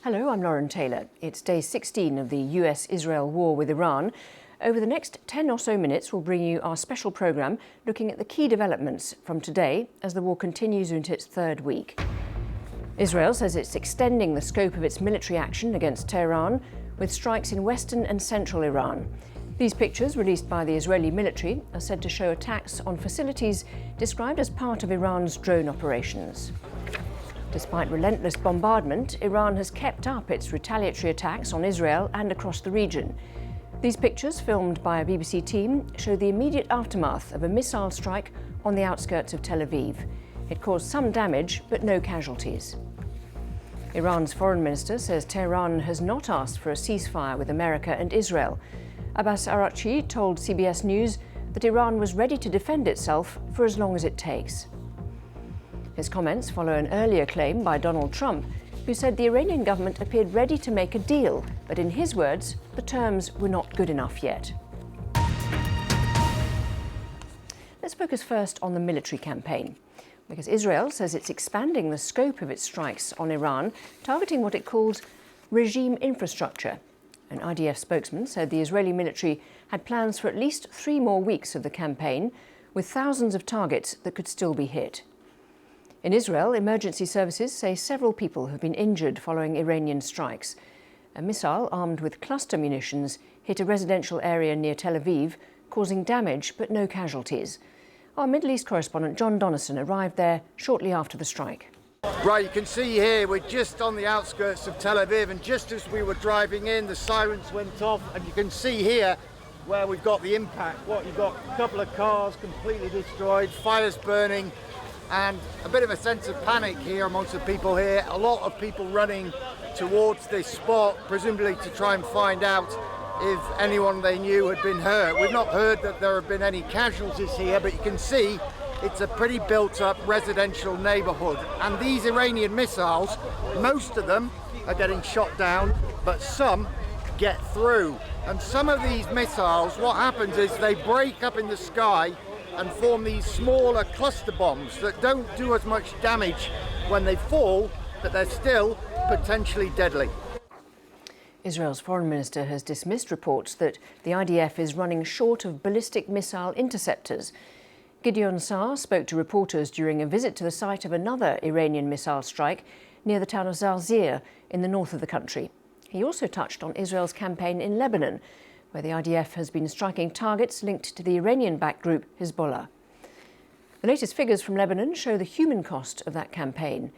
Hello, I'm Lauren Taylor. It's day 16 of the US-Israel war with Iran. Over the next 10 or so minutes, we'll bring you our special programme looking at the key developments from today as the war continues into its third week. Israel says it's extending the scope of its military action against Tehran with strikes in western and central Iran. These pictures, released by the Israeli military, are said to show attacks on facilities described as part of Iran's drone operations. Despite relentless bombardment, Iran has kept up its retaliatory attacks on Israel and across the region. These pictures, filmed by a BBC team, show the immediate aftermath of a missile strike on the outskirts of Tel Aviv. It caused some damage, but no casualties. Iran's foreign minister says Tehran has not asked for a ceasefire with America and Israel. Abbas Araghchi told CBS News that Iran was ready to defend itself for as long as it takes. His comments follow an earlier claim by Donald Trump, who said the Iranian government appeared ready to make a deal, but in his words, the terms were not good enough yet. Let's focus first on the military campaign, because Israel says it's expanding the scope of its strikes on Iran, targeting what it calls regime infrastructure. An IDF spokesman said the Israeli military had plans for at least 3 more weeks of the campaign, with thousands of targets that could still be hit. In Israel, emergency services say several people have been injured following Iranian strikes. A missile armed with cluster munitions hit a residential area near Tel Aviv, causing damage but no casualties. Our Middle East correspondent John Donnison arrived there shortly after the strike. Right, you can see here we're just on the outskirts of Tel Aviv, and just as we were driving in, the sirens went off, and you can see here where we've got the impact. You've got a couple of cars completely destroyed, fires burning, and a bit of a sense of panic here amongst the people here. A lot of people running towards this spot, presumably to try and find out if anyone they knew had been hurt. We've not heard that there have been any casualties here, but you can see it's a pretty built-up residential neighbourhood. And these Iranian missiles, most of them are getting shot down, but some get through. And some of these missiles, what happens is they break up in the sky and form these smaller cluster bombs that don't do as much damage when they fall, but they're still potentially deadly. Israel's foreign minister has dismissed reports that the IDF is running short of ballistic missile interceptors. Gideon Saar spoke to reporters during a visit to the site of another Iranian missile strike near the town of Zarzir in the north of the country. He also touched on Israel's campaign in Lebanon, where the IDF has been striking targets linked to the Iranian-backed group Hezbollah. The latest figures from Lebanon show the human cost of that campaign.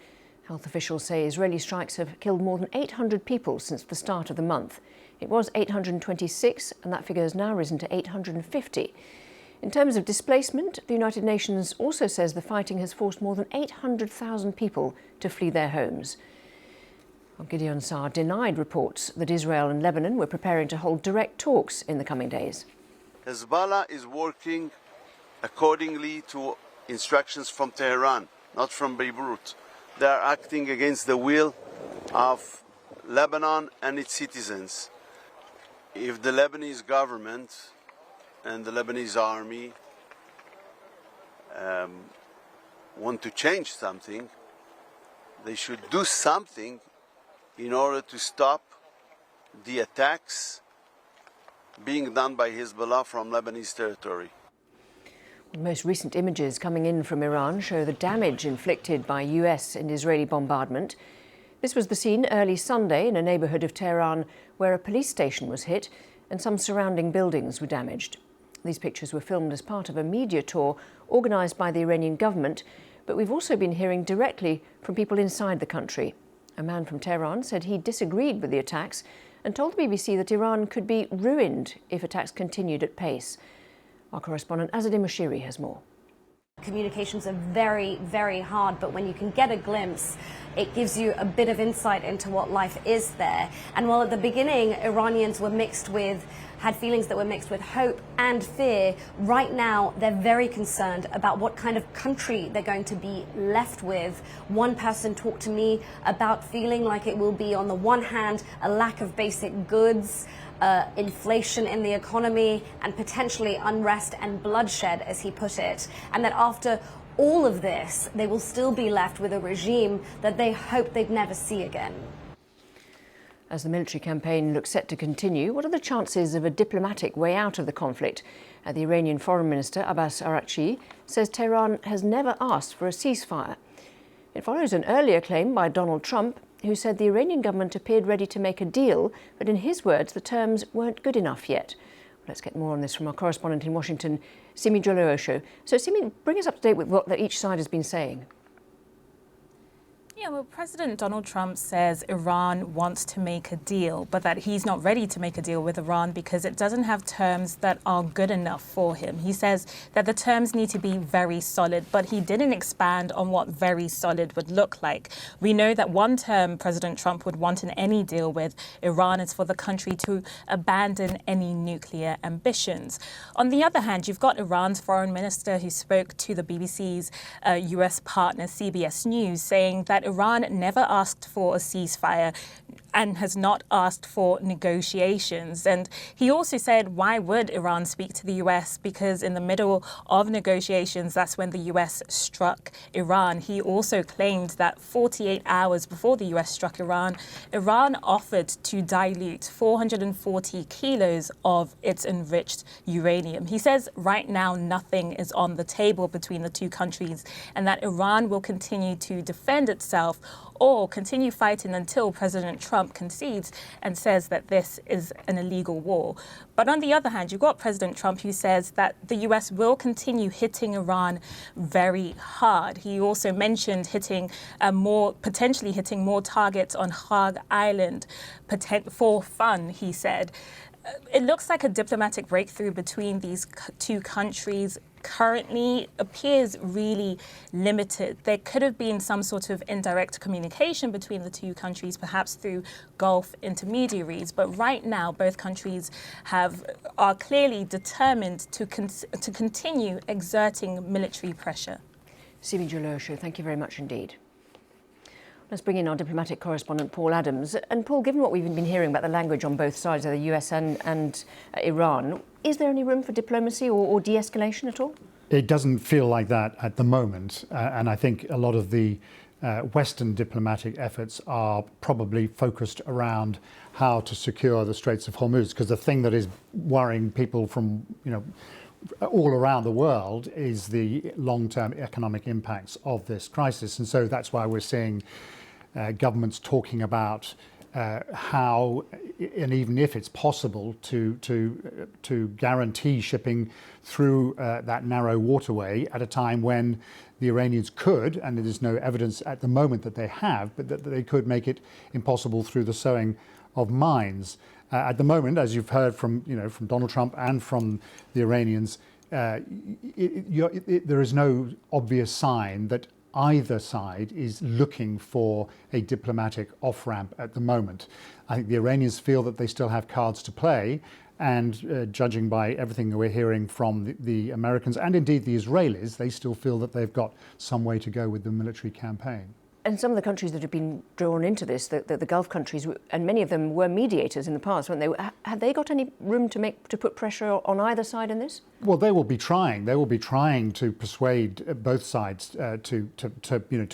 Health officials say Israeli strikes have killed more than 800 people since the start of the month. It was 826, and that figure has now risen to 850. In terms of displacement, the United Nations also says the fighting has forced more than 800,000 people to flee their homes. Gideon Saar denied reports that Israel and Lebanon were preparing to hold direct talks in the coming days. Hezbollah is working accordingly to instructions from Tehran, not from Beirut. They are acting against the will of Lebanon and its citizens. If the Lebanese government and the Lebanese army want to change something, they should do something in order to stop the attacks being done by Hezbollah from Lebanese territory. The most recent images coming in from Iran show the damage inflicted by US and Israeli bombardment. This was the scene early Sunday in a neighbourhood of Tehran where a police station was hit and some surrounding buildings were damaged. These pictures were filmed as part of a media tour organised by the Iranian government, but we've also been hearing directly from people inside the country. A man from Tehran said he disagreed with the attacks and told the BBC that Iran could be ruined if attacks continued at pace. Our correspondent Azadeh Moshiri has more. Communications are very, very hard, but when you can get a glimpse, it gives you a bit of insight into what life is there. And while at the beginning Iranians had feelings that were mixed with hope and fear, right now they're very concerned about what kind of country they're going to be left with. One person talked to me about feeling like it will be, on the one hand, a lack of basic goods, inflation in the economy, and potentially unrest and bloodshed, as he put it, and that after all of this, they will still be left with a regime that they hope they'd never see again. As the military campaign looks set to continue, what are the chances of a diplomatic way out of the conflict? The Iranian Foreign Minister, Abbas Araghchi, says Tehran has never asked for a ceasefire. It follows an earlier claim by Donald Trump, who said the Iranian government appeared ready to make a deal, but in his words, the terms weren't good enough yet. Let's get more on this from our correspondent in Washington, Simi Jolosho. So, Simi, bring us up to date with what each side has been saying. Yeah, well, President Donald Trump says Iran wants to make a deal, but that he's not ready to make a deal with Iran because it doesn't have terms that are good enough for him. He says that the terms need to be very solid, but he didn't expand on what very solid would look like. We know that one term President Trump would want in any deal with Iran is for the country to abandon any nuclear ambitions. On the other hand, you've got Iran's foreign minister who spoke to the BBC's US partner CBS News, saying that Iran never asked for a ceasefire and has not asked for negotiations. And he also said, why would Iran speak to the US? Because in the middle of negotiations, that's when the US struck Iran. He also claimed that 48 hours before the US struck Iran, Iran offered to dilute 440 kilos of its enriched uranium. He says right now nothing is on the table between the two countries and that Iran will continue to defend itself or continue fighting until President Trump concedes and says that this is an illegal war. But on the other hand, you've got President Trump who says that the US will continue hitting Iran very hard. He also mentioned potentially hitting more targets on Hog Island for fun, he said. It looks like a diplomatic breakthrough between these two countries currently appears really limited. There could have been some sort of indirect communication between the two countries, perhaps through Gulf intermediaries. But right now, both countries are clearly determined to continue exerting military pressure. Simi Jolosho, thank you very much indeed. Let's bring in our diplomatic correspondent, Paul Adams. And Paul, given what we've been hearing about the language on both sides, the US and Iran, is there any room for diplomacy or de-escalation at all? It doesn't feel like that at the moment. And I think a lot of the Western diplomatic efforts are probably focused around how to secure the Straits of Hormuz, because the thing that is worrying people from, all around the world is the long-term economic impacts of this crisis. And so that's why we're seeing governments talking about how, and even if it's possible, to guarantee shipping through that narrow waterway at a time when the Iranians could, and there is no evidence at the moment that they have, but that they could make it impossible through the sowing of mines. At the moment, as you've heard from Donald Trump and from the Iranians, there is no obvious sign that either side is looking for a diplomatic off-ramp at the moment. I think the Iranians feel that they still have cards to play, and judging by everything that we're hearing from the Americans and indeed the Israelis, they still feel that they've got some way to go with the military campaign. And some of the countries that have been drawn into this, the Gulf countries, and many of them were mediators in the past, weren't they? Have they got any room to put pressure on either side in this? Well, they will be trying. They will be trying to persuade both sides to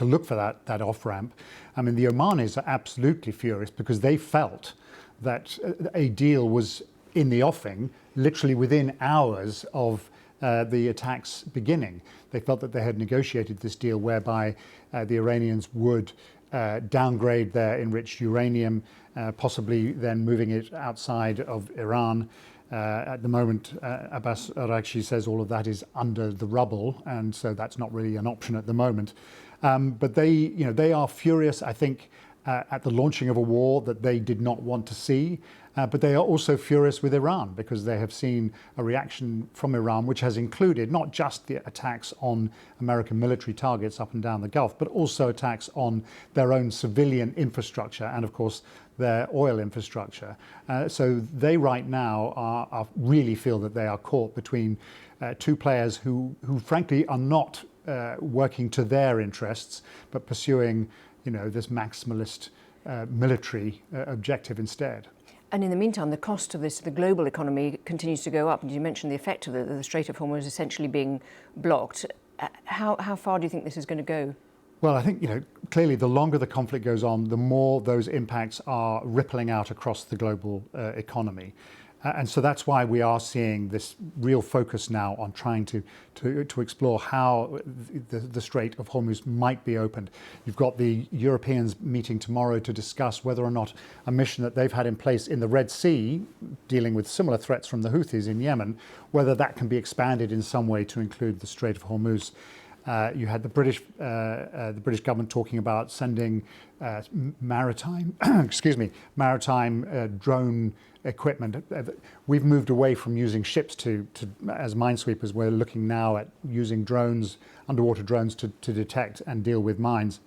look for that off ramp. I mean, the Omanis are absolutely furious because they felt that a deal was in the offing literally within hours of the attacks beginning. They felt that they had negotiated this deal whereby the Iranians would downgrade their enriched uranium, possibly then moving it outside of Iran. At the moment, Abbas Araghchi says all of that is under the rubble, and so that's not really an option at the moment. But they are furious, I think, at the launching of a war that they did not want to see. But they are also furious with Iran because they have seen a reaction from Iran which has included not just the attacks on American military targets up and down the Gulf, but also attacks on their own civilian infrastructure and, of course, their oil infrastructure. So they right now are really feel that they are caught between two players who frankly are not working to their interests, but pursuing this maximalist military objective instead. And in the meantime, the cost of this to the global economy continues to go up. And you mentioned the effect of the Strait of Hormuz essentially being blocked. How far do you think this is going to go? Well, I think, clearly the longer the conflict goes on, the more those impacts are rippling out across the global economy. And so that's why we are seeing this real focus now on trying to explore how the Strait of Hormuz might be opened. You've got the Europeans meeting tomorrow to discuss whether or not a mission that they've had in place in the Red Sea, dealing with similar threats from the Houthis in Yemen, whether that can be expanded in some way to include the Strait of Hormuz. You had the British government talking about sending maritime drone equipment. We've moved away from using ships as minesweepers. We're looking now at using drones, underwater drones, to detect and deal with mines.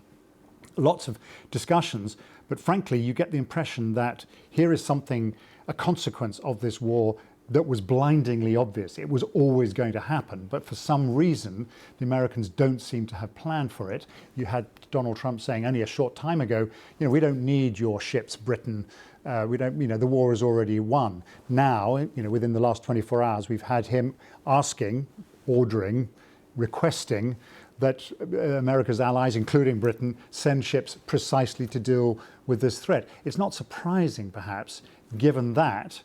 Lots of discussions, but frankly, you get the impression that here is a consequence of this war that was blindingly obvious. It was always going to happen, but for some reason, the Americans don't seem to have planned for it. You had Donald Trump saying only a short time ago, we don't need your ships, Britain. We don't, the war is already won. Now, within the last 24 hours, we've had him asking, ordering, requesting that America's allies, including Britain, send ships precisely to deal with this threat. It's not surprising, perhaps, given that,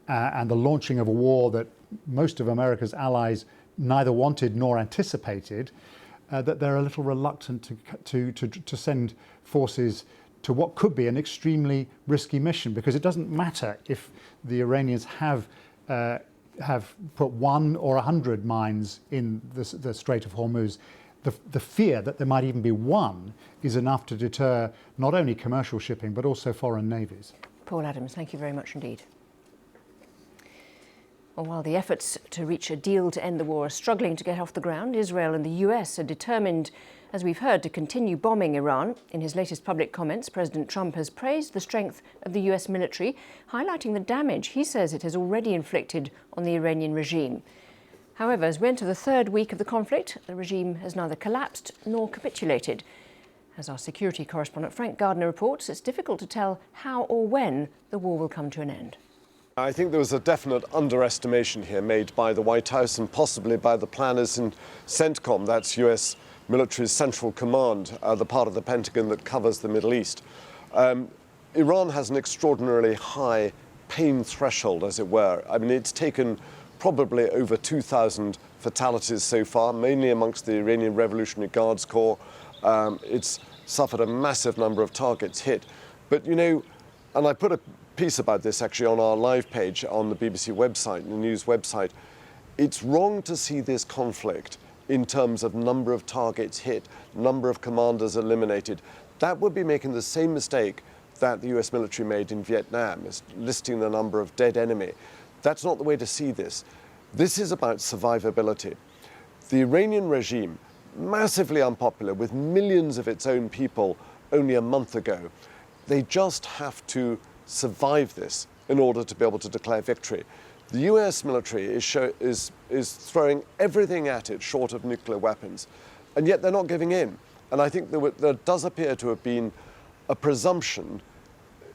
and the launching of a war that most of America's allies neither wanted nor anticipated, that they're a little reluctant to send forces to what could be an extremely risky mission, because it doesn't matter if the Iranians have put 1 or 100 mines in the Strait of Hormuz. The fear that there might even be one is enough to deter not only commercial shipping but also foreign navies. Paul Adams, thank you very much indeed. Well, while the efforts to reach a deal to end the war are struggling to get off the ground, Israel and the US are determined, as we've heard, to continue bombing Iran. In his latest public comments, President Trump has praised the strength of the US military, highlighting the damage he says it has already inflicted on the Iranian regime. However, as we enter the third week of the conflict, the regime has neither collapsed nor capitulated. As our security correspondent Frank Gardner reports, it's difficult to tell how or when the war will come to an end. I think there was a definite underestimation here made by the White House and possibly by the planners in CENTCOM, that's US military's central command, the part of the Pentagon that covers the Middle East. Iran has an extraordinarily high pain threshold, as it were. I mean, it's taken probably over 2,000 fatalities so far, mainly amongst the Iranian Revolutionary Guards Corps. It's suffered a massive number of targets hit. But, and I put a piece about this actually on our live page on the BBC website, the news website. It's wrong to see this conflict in terms of number of targets hit, number of commanders eliminated. That would be making the same mistake that the US military made in Vietnam, is listing the number of dead enemy. That's not the way to see this. This is about survivability. The Iranian regime, massively unpopular with millions of its own people only a month ago, they just have to survive this in order to be able to declare victory. The US military is throwing everything at it short of nuclear weapons, and yet they're not giving in. And I think there does appear to have been a presumption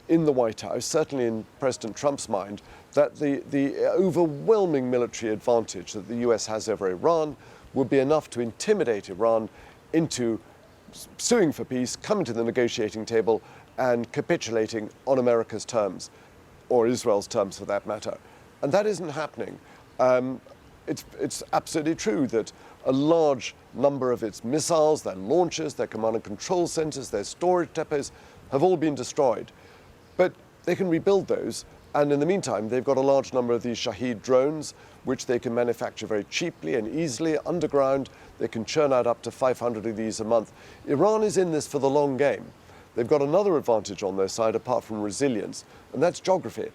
in the White House, certainly in President Trump's mind, that the overwhelming military advantage that the US has over Iran would be enough to intimidate Iran into suing for peace, coming to the negotiating table, and capitulating on America's terms, or Israel's terms for that matter. And that isn't happening. It's absolutely true that a large number of its missiles, their launchers, their command and control centers, their storage depots have all been destroyed. But they can rebuild those, and in the meantime, they've got a large number of these Shahed drones, which they can manufacture very cheaply and easily underground. They can churn out up to 500 of these a month. Iran is in this for the long game. They've got another advantage on their side apart from resilience, and that's geography.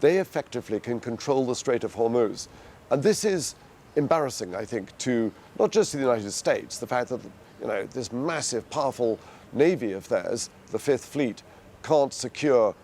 They effectively can control the Strait of Hormuz. And this is embarrassing, I think, to not just to the United States, the fact that this massive, powerful navy of theirs, the Fifth Fleet, can't secure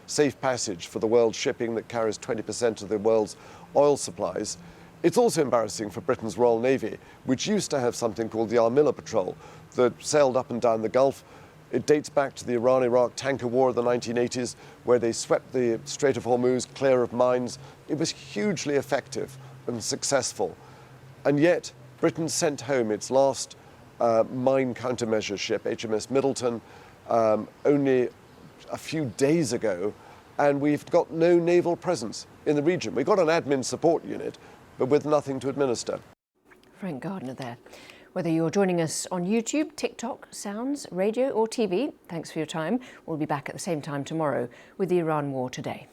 safe passage for the world's shipping that carries 20% of the world's oil supplies. It's also embarrassing for Britain's Royal Navy, which used to have something called the Armilla Patrol that sailed up and down the Gulf. It dates back to the Iran-Iraq tanker war of the 1980s, where they swept the Strait of Hormuz clear of mines. It was hugely effective and successful. And yet, Britain sent home its last mine countermeasure ship, HMS Middleton, only a few days ago, and we've got no naval presence in the region. We've got an admin support unit, but with nothing to administer. Frank Gardner there. Whether you're joining us on YouTube, TikTok, Sounds, radio or TV, thanks for your time. We'll be back at the same time tomorrow with the Iran War Today.